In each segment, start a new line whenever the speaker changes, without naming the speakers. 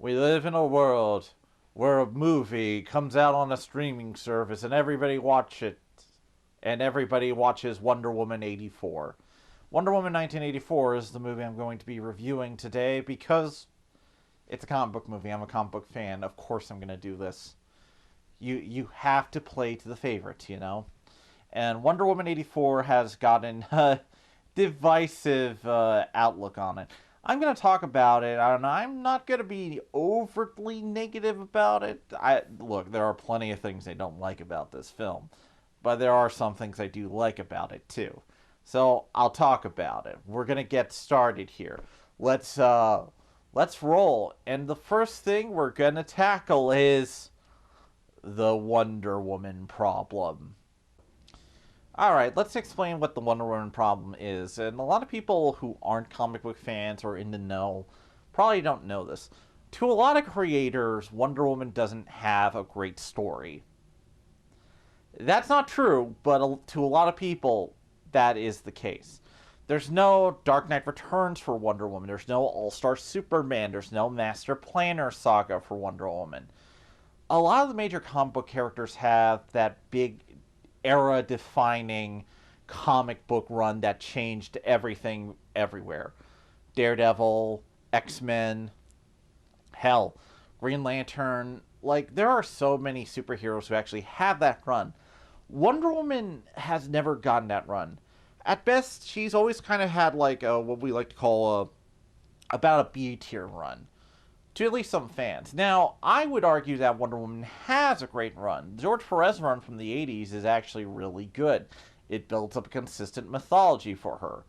We live in a world where a movie comes out on a streaming service and everybody watch it. And everybody watches Wonder Woman 84. Wonder Woman 1984 is the movie I'm going to be reviewing today because it's a comic book movie. I'm a comic book fan. Of course I'm going to do this. You have to play to the favorites, you know? And Wonder Woman 84 has gotten a divisive outlook on it. I'm going to talk about it. I'm not going to be overtly negative about it. Look, there are plenty of things I don't like about this film, but there are some things I do like about it too. So I'll talk about it. We're going to get started here. Let's roll. And the first thing we're going to tackle is the Wonder Woman problem. Alright, let's explain what the Wonder Woman problem is. And a lot of people who aren't comic book fans or in the know probably don't know this. To a lot of creators, Wonder Woman doesn't have a great story. That's not true, but to a lot of people, that is the case. There's no Dark Knight Returns for Wonder Woman. There's no All-Star Superman. There's no Master Planner saga for Wonder Woman. A lot of the major comic book characters have that big era-defining comic book run that changed everything everywhere. Daredevil, X-Men, hell, Green Lantern. Like, there are so many superheroes who actually have that run. Wonder Woman has never gotten that run. At best, she's always kind of had like what we like to call about a B-tier run. To at least some fans. Now, I would argue that Wonder Woman has a great run. George Perez's run from the 80s is actually really good. It builds up a consistent mythology for her.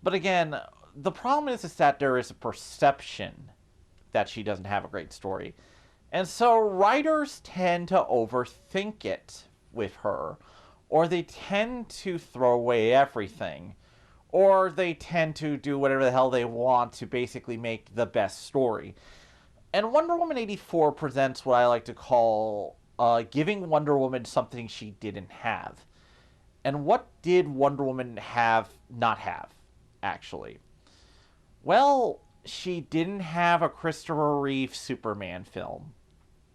But again, the problem is that there is a perception that she doesn't have a great story. And so writers tend to overthink it with her. Or they tend to throw away everything. Or they tend to do whatever the hell they want to basically make the best story. And Wonder Woman 84 presents what I like to call giving Wonder Woman something she didn't have. And what did Wonder Woman not have, actually? Well, she didn't have a Christopher Reeve Superman film.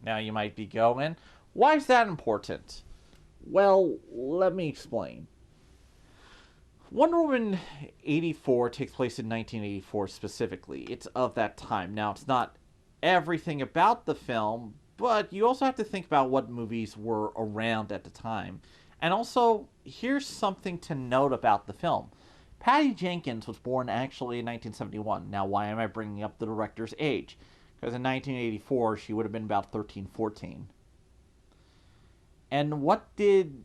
Now you might be going, why is that important? Well, let me explain. Wonder Woman 84 takes place in 1984 specifically. It's of that time. Now, it's not everything about the film, but you also have to think about what movies were around at the time. And also, here's something to note about the film. Patty Jenkins was born actually in 1971. Now, why am I bringing up the director's age? Because in 1984, she would have been about 13, 14. And what did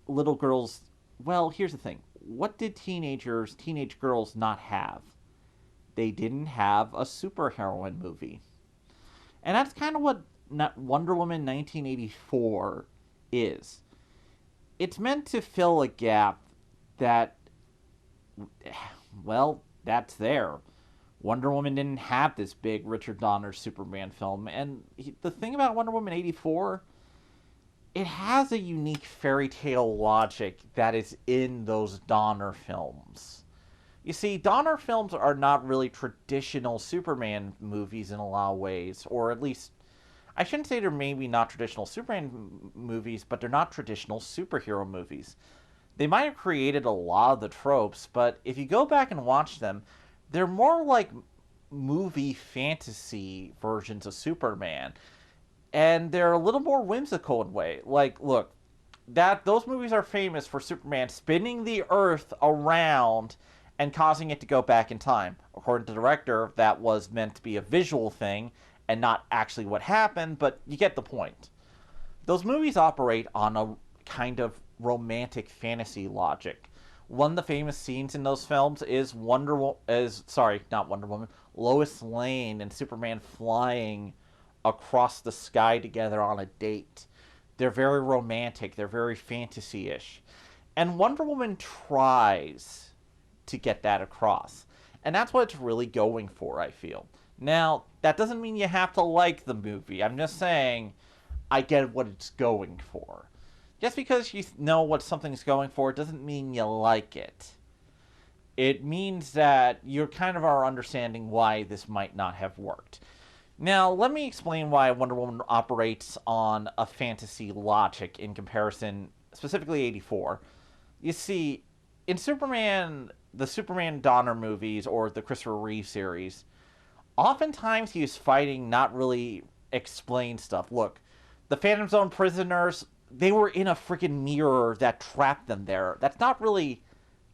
little girls... Well, here's the thing. What did teenage girls not have? They didn't have a superheroine movie. And that's kind of what Wonder Woman 1984 is. It's meant to fill a gap that, well, that's there. Wonder Woman didn't have this big Richard Donner Superman film. And the thing about Wonder Woman 84, it has a unique fairy tale logic that is in those Donner films. You see, Donner films are not really traditional Superman movies in a lot of ways, or at least, I shouldn't say they're maybe not traditional Superman movies, but they're not traditional superhero movies. They might have created a lot of the tropes, but if you go back and watch them, they're more like movie fantasy versions of Superman. And they're a little more whimsical in a way. Like, look, those movies are famous for Superman spinning the Earth around and causing it to go back in time. According to the director, that was meant to be a visual thing and not actually what happened, but you get the point. Those movies operate on a kind of romantic fantasy logic. One of the famous scenes in those films is Lois Lane and Superman flying across the sky together on a date. They're very romantic, they're very fantasy-ish. And Wonder Woman tries to get that across. And that's what it's really going for, I feel. Now, that doesn't mean you have to like the movie. I'm just saying, I get what it's going for. Just because you know what something's going for doesn't mean you like it. It means that you kind of are understanding why this might not have worked. Now, let me explain why Wonder Woman operates on a fantasy logic in comparison, specifically 84. You see, in the Superman Donner movies or the Christopher Reeve series, oftentimes he was fighting not really explained stuff. Look, the Phantom Zone prisoners, they were in a freaking mirror that trapped them there. That's not really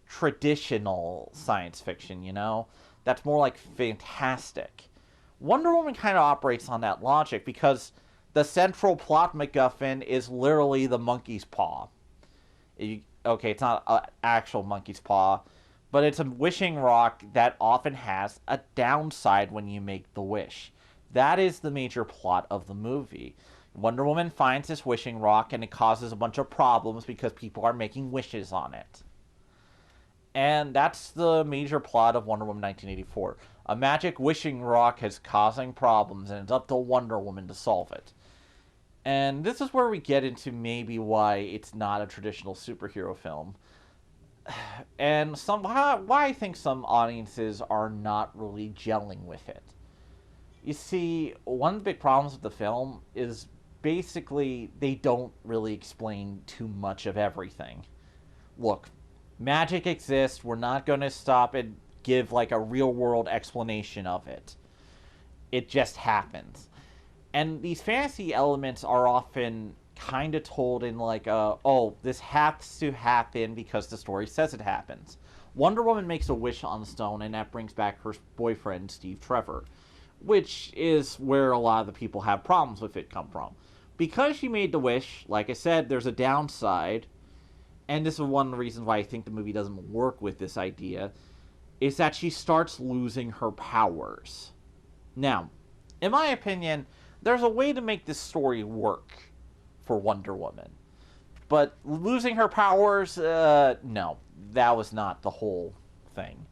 traditional science fiction, you know? That's more like fantastic. Wonder Woman kind of operates on that logic because the central plot MacGuffin is literally the monkey's paw. Okay, it's not an actual monkey's paw, but it's a wishing rock that often has a downside when you make the wish. That is the major plot of the movie. Wonder Woman finds this wishing rock and it causes a bunch of problems because people are making wishes on it. And that's the major plot of Wonder Woman 1984. A magic wishing rock is causing problems, and it's up to Wonder Woman to solve it. And this is where we get into maybe why it's not a traditional superhero film. And why I think some audiences are not really gelling with it. You see, one of the big problems with the film is basically they don't really explain too much of everything. Look, magic exists. We're not going to stop and give like a real world explanation of it. It just happens. And these fantasy elements are often kind of told in like, oh, this has to happen because the story says it happens. Wonder Woman makes a wish on the stone, and that brings back her boyfriend, Steve Trevor, which is where a lot of the people have problems with it come from. Because she made the wish, like I said, there's a downside, and this is one of the reasons why I think the movie doesn't work with this idea, is that she starts losing her powers. Now, in my opinion, there's a way to make this story work for Wonder Woman. But losing her powers, no. That was not the whole thing.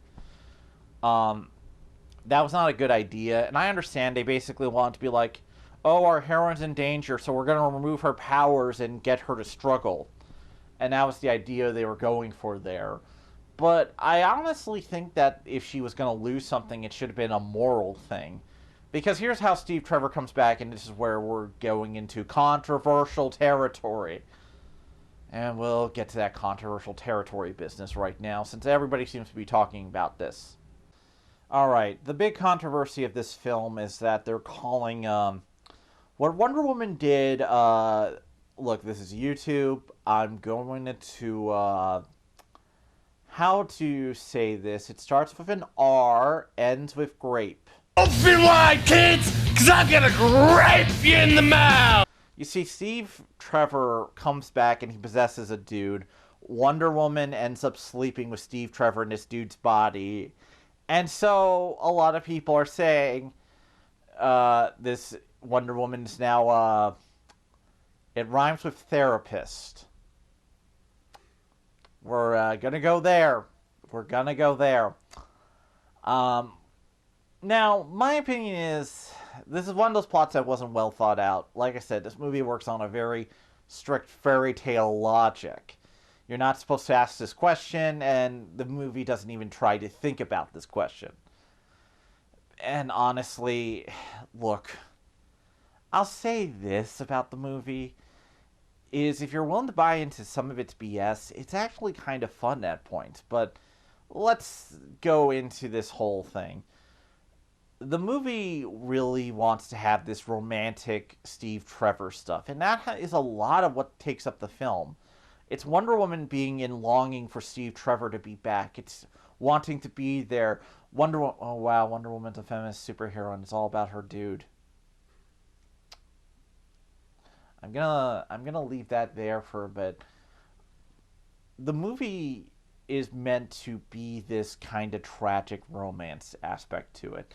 That was not a good idea. And I understand they basically want to be like, oh, our heroine's in danger, so we're going to remove her powers and get her to struggle. And that was the idea they were going for there. But I honestly think that if she was going to lose something, it should have been a moral thing. Because here's how Steve Trevor comes back, and this is where we're going into controversial territory. And we'll get to that controversial territory business right now, since everybody seems to be talking about this. Alright, the big controversy of this film is that they're calling, what Wonder Woman did, look, this is YouTube. I'm going to, how to say this. It starts with an R, ends with grape.
Open wide, kids, because I'm going to grape you in the mouth!
You see, Steve Trevor comes back and he possesses a dude. Wonder Woman ends up sleeping with Steve Trevor in this dude's body. And so, a lot of people are saying, this Wonder Woman is now, it rhymes with therapist. We're gonna go there. We're gonna go there. Now, my opinion is, this is one of those plots that wasn't well thought out. Like I said, this movie works on a very strict fairy tale logic. You're not supposed to ask this question, and the movie doesn't even try to think about this question. And honestly, look, I'll say this about the movie, is if you're willing to buy into some of its BS, it's actually kind of fun at points. But let's go into this whole thing. The movie really wants to have this romantic Steve Trevor stuff, and that is a lot of what takes up the film. It's Wonder Woman being in longing for Steve Trevor to be back. It's wanting to be there. Oh wow, Wonder Woman's a feminist superhero, and it's all about her dude. I'm gonna leave that there for a bit. The movie is meant to be this kind of tragic romance aspect to it.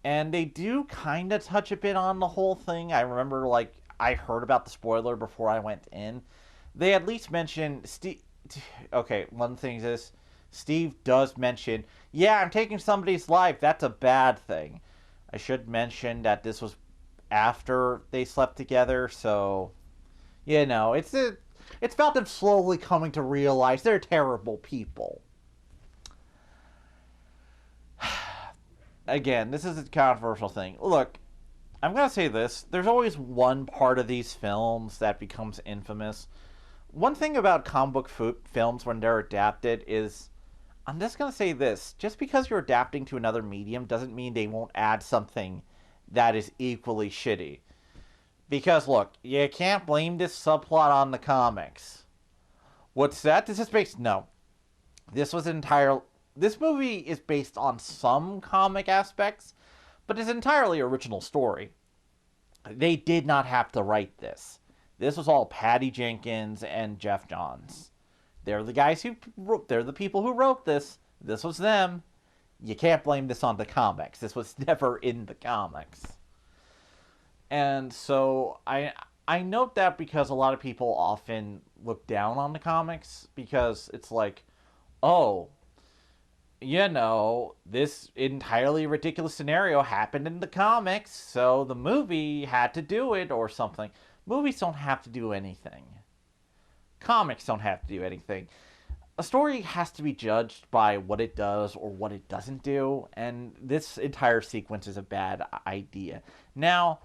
And they do kind of touch a bit on the whole thing. I remember, like, I heard about the spoiler before I went in. They at least mentioned Steve. Okay, one thing is this. Steve does mention, yeah, I'm taking somebody's life. That's a bad thing. I should mention that this was after they slept together, so, you know, it's about them slowly coming to realize they're terrible people. Again, this is a controversial thing. Look, I'm going to say this. There's always one part of these films that becomes infamous. One thing about comic book films when they're adapted is, I'm just going to say this. Just because you're adapting to another medium doesn't mean they won't add something that is equally shitty. Because, look, you can't blame this subplot on the comics. What's that? This is based... No. This movie is based on some comic aspects, but it's entirely original story. They did not have to write this. This was all Patty Jenkins and Jeff Johns. They're the people who wrote this. This was them. You can't blame this on the comics. This was never in the comics. And so I note that because a lot of people often look down on the comics because it's like, oh, this entirely ridiculous scenario happened in the comics, so the movie had to do it or something. Movies don't have to do anything. Comics don't have to do anything. A story has to be judged by what it does or what it doesn't do, and this entire sequence is a bad idea. Now,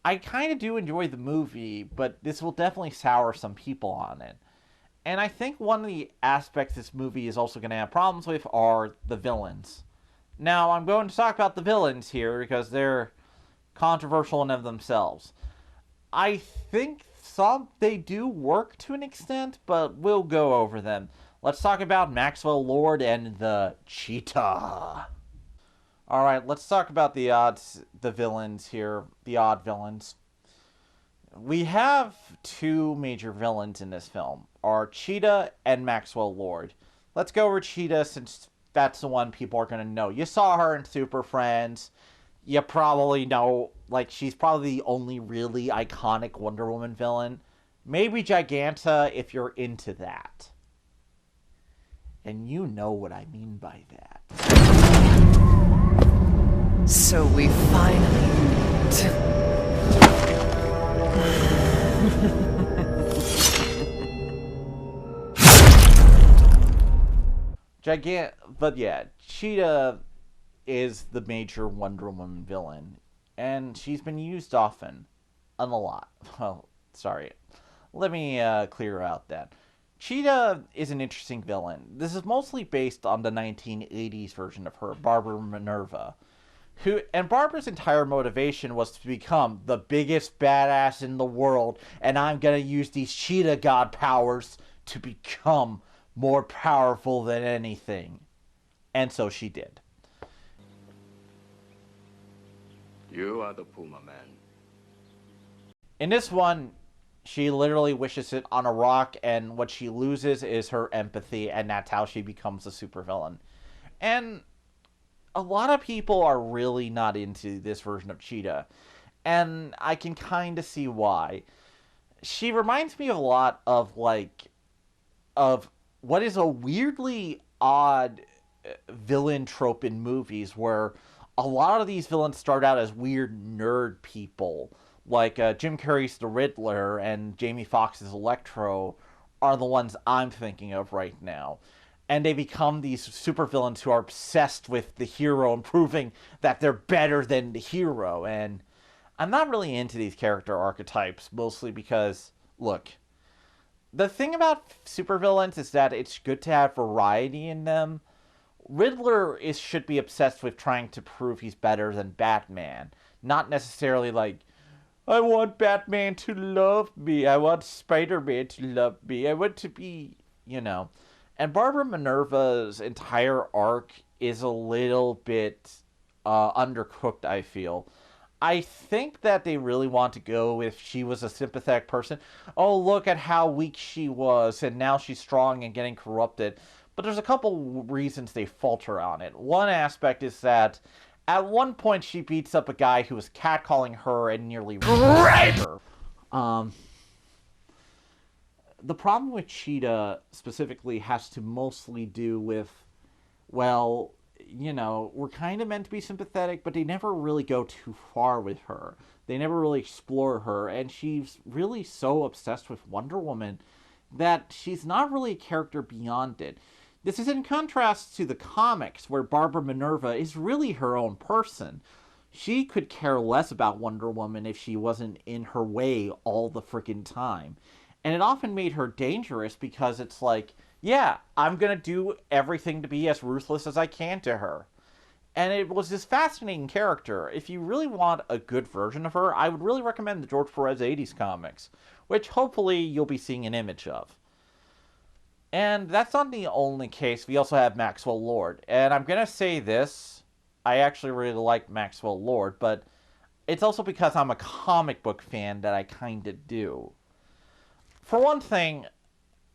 I kind of do enjoy the movie, but this will definitely sour some people on it. And I think one of the aspects this movie is also going to have problems with are the villains. Now, I'm going to talk about the villains here because they're controversial in of themselves. I think they do work to an extent, but we'll go over them. Let's talk about Maxwell Lord and the Cheetah. Alright, let's talk about the villains here, the odd villains. We have two major villains in this film, are Cheetah and Maxwell Lord. Let's go over Cheetah since that's the one people are going to know. You saw her in Super Friends. You probably know, she's probably the only really iconic Wonder Woman villain. Maybe Giganta if you're into that. And you know what I mean by that.
So we finally...
But yeah, Cheetah is the major Wonder Woman villain, and she's been used often, and a lot. Well, sorry, let me clear out that. Cheetah is an interesting villain. This is mostly based on the 1980s version of her, Barbara Minerva, and Barbara's entire motivation was to become the biggest badass in the world, and I'm gonna use these Cheetah God powers to become more powerful than anything. And so she did.
You are the Puma Man.
In this one, she literally wishes it on a rock, and what she loses is her empathy, and that's how she becomes a supervillain. And a lot of people are really not into this version of Cheetah, and I can kind of see why. She reminds me of a lot of what is a weirdly odd villain trope in movies where a lot of these villains start out as weird nerd people. Like Jim Carrey's The Riddler and Jamie Foxx's Electro are the ones I'm thinking of right now. And they become these supervillains who are obsessed with the hero and proving that they're better than the hero. And I'm not really into these character archetypes, mostly because, look, the thing about supervillains is that it's good to have variety in them. Riddler should be obsessed with trying to prove he's better than Batman. Not necessarily I want Batman to love me. I want Spider-Man to love me. I want to be, And Barbara Minerva's entire arc is a little bit undercooked, I feel. I think that they really want to go with she was a sympathetic person. Oh, look at how weak she was, and now she's strong and getting corrupted. But there's a couple reasons they falter on it. One aspect is that at one point she beats up a guy who was catcalling her and nearly raped her. The problem with Cheetah specifically has to mostly do with, well, we're kind of meant to be sympathetic, but they never really go too far with her. They never really explore her, and she's really so obsessed with Wonder Woman that she's not really a character beyond it. This is in contrast to the comics, where Barbara Minerva is really her own person. She could care less about Wonder Woman if she wasn't in her way all the freaking time. And it often made her dangerous because it's like, yeah, I'm going to do everything to be as ruthless as I can to her. And it was this fascinating character. If you really want a good version of her, I would really recommend the George Perez 80s comics, which hopefully you'll be seeing an image of. And that's not the only case. We also have Maxwell Lord. And I'm going to say this. I actually really like Maxwell Lord, but it's also because I'm a comic book fan that I kind of do. For one thing,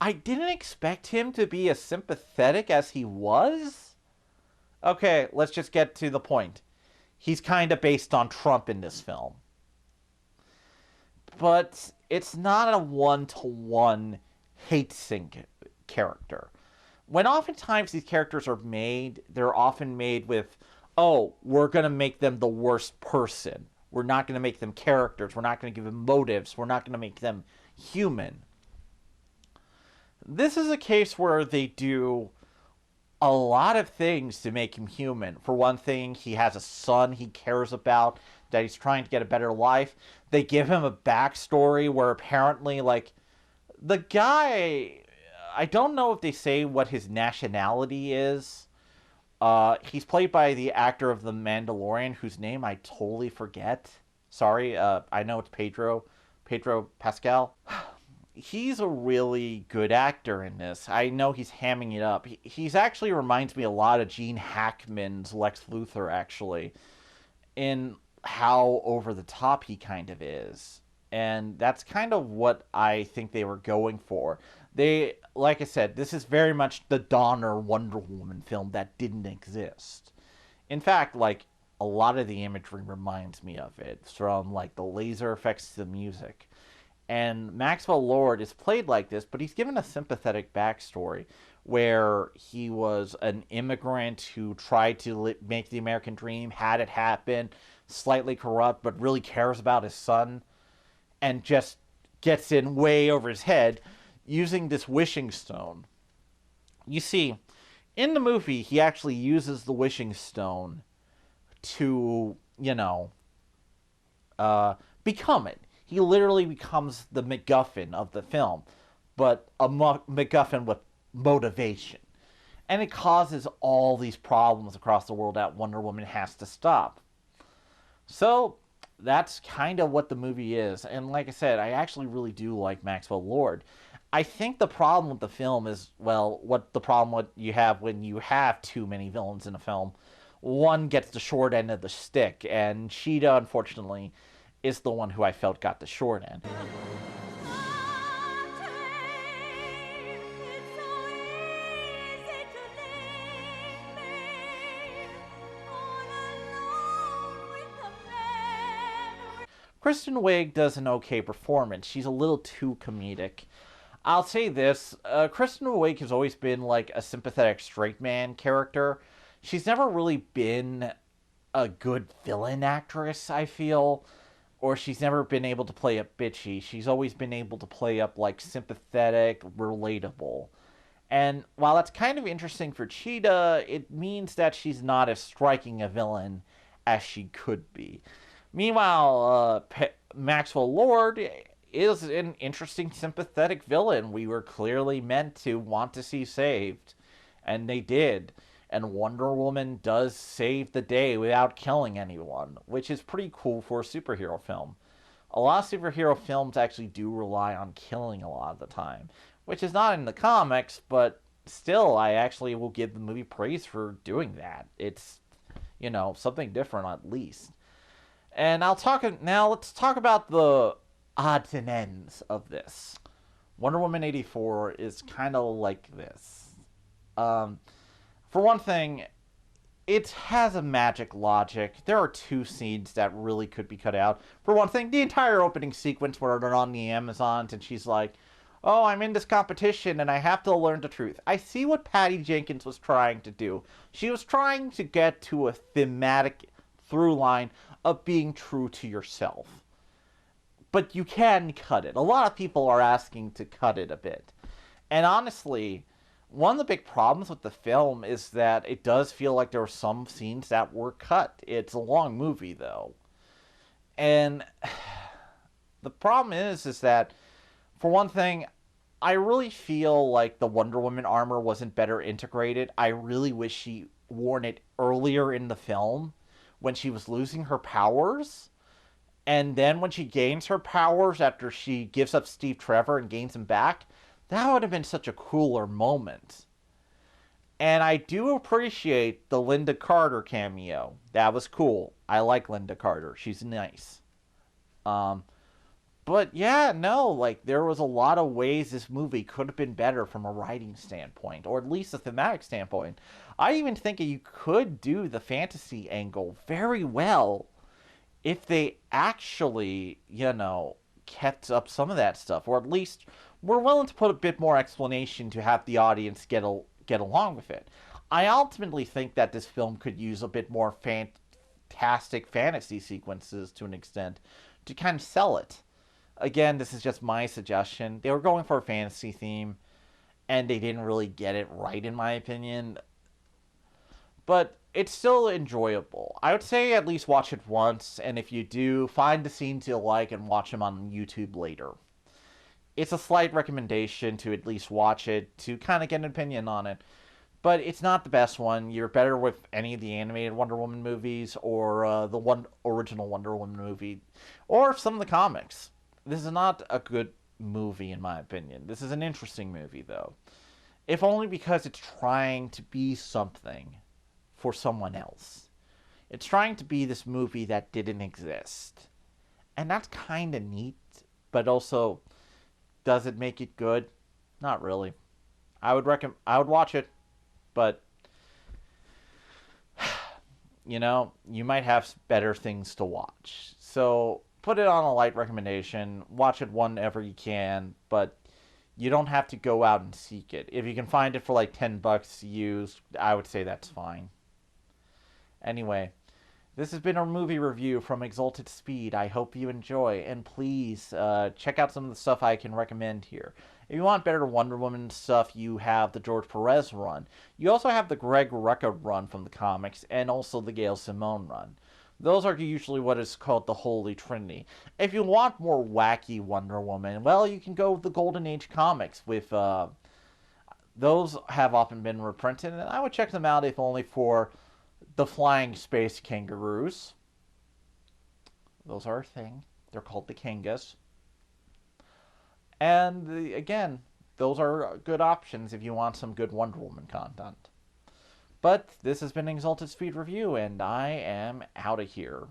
I didn't expect him to be as sympathetic as he was. Okay, let's just get to the point. He's kind of based on Trump in this film. But it's not a one-to-one hate-sink character. When oftentimes these characters are made, they're often made with, oh, we're going to make them the worst person. We're not going to make them characters. We're not going to give them motives. We're not going to make them human. This is a case where they do a lot of things to make him human. For one thing, he has a son he cares about, that he's trying to get a better life. They give him a backstory where apparently, like, the guy, I don't know if they say what his nationality is. He's played by the actor of The Mandalorian, whose name I totally forget. Sorry, I know it's Pedro Pascal. He's a really good actor in this. I know he's hamming it up. He's actually reminds me a lot of Gene Hackman's Lex Luthor, actually, in how over the top he kind of is. And that's kind of what I think they were going for. They, like I said, this is very much the Donner Wonder Woman film that didn't exist. In fact, like, a lot of the imagery reminds me of it, from, like, the laser effects to the music. And Maxwell Lord is played like this, but he's given a sympathetic backstory where he was an immigrant who tried to make the American dream, had it happen, slightly corrupt, but really cares about his son, and just gets in way over his head using this wishing stone. You see, in the movie, he actually uses the wishing stone to, become it. He literally becomes the MacGuffin of the film, but a MacGuffin with motivation. And it causes all these problems across the world that Wonder Woman has to stop. So, that's kind of what the movie is. And like I said, I actually really do like Maxwell Lord. I think the problem with the film is, well, what you have when you have too many villains in a film. One gets the short end of the stick, and Cheetah, unfortunately, is the one who I felt got the short end. Kristen Wiig does an okay performance. She's a little too comedic. I'll say this, Kristen Wiig has always been like a sympathetic straight man character. She's never really been a good villain actress, I feel. Or she's never been able to play up bitchy. She's always been able to play up, like, sympathetic, relatable. And while that's kind of interesting for Cheetah, it means that she's not as striking a villain as she could be. Meanwhile, Maxwell Lord is an interesting, sympathetic villain we were clearly meant to want to see saved. And they did. And Wonder Woman does save the day without killing anyone, which is pretty cool for a superhero film. A lot of superhero films actually do rely on killing a lot of the time, which is not in the comics, but still, I actually will give the movie praise for doing that. It's, something different at least. And let's talk about the odds and ends of this. Wonder Woman 84 is kind of like this. For one thing, it has a magic logic. There are two scenes that really could be cut out. For one thing, the entire opening sequence where they're on the Amazons and she's like, oh, I'm in this competition and I have to learn the truth. I see what Patty Jenkins was trying to do. She was trying to get to a thematic through line of being true to yourself. But you can cut it. A lot of people are asking to cut it a bit. And honestly, One of the big problems with the film is that it does feel like there were some scenes that were cut. It's a long movie, though. And the problem is that, for one thing, I really feel like the Wonder Woman armor wasn't better integrated. I really wish she worn it earlier in the film when she was losing her powers. And then when she gains her powers after she gives up Steve Trevor and gains him back, that would have been such a cooler moment. And I do appreciate the Linda Carter cameo. That was cool. I like Linda Carter. She's nice. But yeah, no, like there was a lot of ways this movie could have been better from a writing standpoint, or at least a thematic standpoint. I even think you could do the fantasy angle very well if they actually, kept up some of that stuff, or at least were willing to put a bit more explanation to have the audience get along with it. I ultimately think that this film could use a bit more fantastic fantasy sequences to an extent to kind of sell it. Again, this is just my suggestion. They were going for a fantasy theme, and they didn't really get it right, in my opinion. But it's still enjoyable. I would say at least watch it once, and if you do, find the scenes you'll like and watch them on YouTube later. It's a slight recommendation to at least watch it, to kind of get an opinion on it. But it's not the best one. You're better with any of the animated Wonder Woman movies, or the original Wonder Woman movie, or some of the comics. This is not a good movie, in my opinion. This is an interesting movie, though. If only because it's trying to be something for someone else. It's trying to be this movie that didn't exist. And that's kind of neat, but also, does it make it good? Not really. I would watch it, but you might have better things to watch. So put it on a light recommendation. Watch it whenever you can, but you don't have to go out and seek it. If you can find it for like $10 used, I would say that's fine. Anyway, this has been our movie review from Exalted Speed. I hope you enjoy, and please check out some of the stuff I can recommend here. If you want better Wonder Woman stuff, you have the George Perez run. You also have the Greg Rucka run from the comics, and also the Gail Simone run. Those are usually what is called the Holy Trinity. If you want more wacky Wonder Woman, well, you can go with the Golden Age comics. With those have often been reprinted, and I would check them out if only for the flying space kangaroos. Those are a thing. They're called the Kangas. And again, those are good options if you want some good Wonder Woman content. But this has been Exalted Speed Review, and I am out of here.